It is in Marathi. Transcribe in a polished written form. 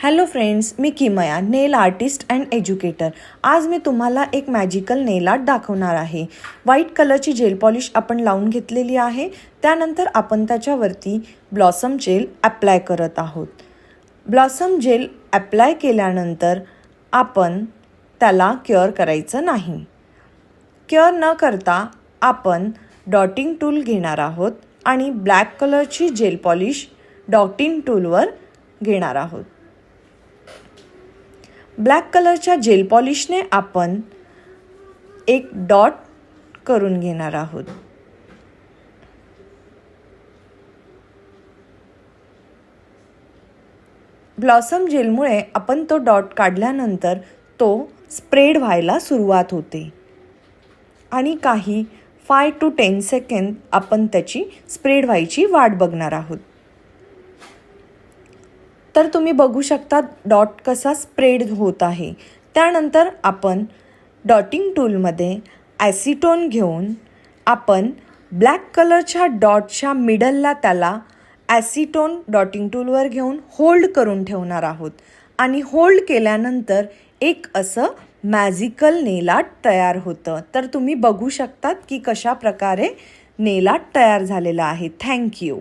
हॅलो फ्रेंड्स, मी किमया, नेल आर्टिस्ट अँड एज्युकेटर. आज मी तुम्हाला एक मॅजिकल नेल आर्ट दाखवणार आहे. व्हाईट कलरची जेल पॉलिश आपण लावून घेतलेली आहे. त्यानंतर आपण त्याच्यावरती ब्लॉसम जेल अप्लाय करत आहोत. ब्लॉसम जेल अप्लाय केल्यानंतर आपण त्याला क्युअर करायचं नाही. क्युअर न करता आपण डॉटिंग टूल घेणार आहोत आणि ब्लॅक कलरची जेल पॉलिश डॉटिंग टूलवर घेणार आहोत. ब्लॅक कलरच्या जेल पॉलिशने आपण एक डॉट करून घेणार आहोत. ब्लॉसम जेलमुळे आपण तो डॉट काढल्यानंतर तो स्प्रेड व्हायला सुरुवात होते आणि काही 5 to 10 सेकंद आपण त्याची स्प्रेड व्हायची वाट बघणार आहोत. तर तुम्ही बघू शकता डॉट कसा स्प्रेड होत आहे. त्यानंतर आपण डॉटिंग टूलमध्ये ॲसिटोन घेऊन आपण ब्लॅक कलरच्या डॉटच्या मिडलला त्याला ॲसिटोन डॉटिंग टूलवर घेऊन होल्ड करून ठेवणार आहोत आणि होल्ड केल्यानंतर एक असं मॅजिकल नेल आर्ट तयार होतं. तर तुम्ही बघू शकतात की कशा प्रकारे नेल आर्ट तयार झालेलं आहे. थँक्यू.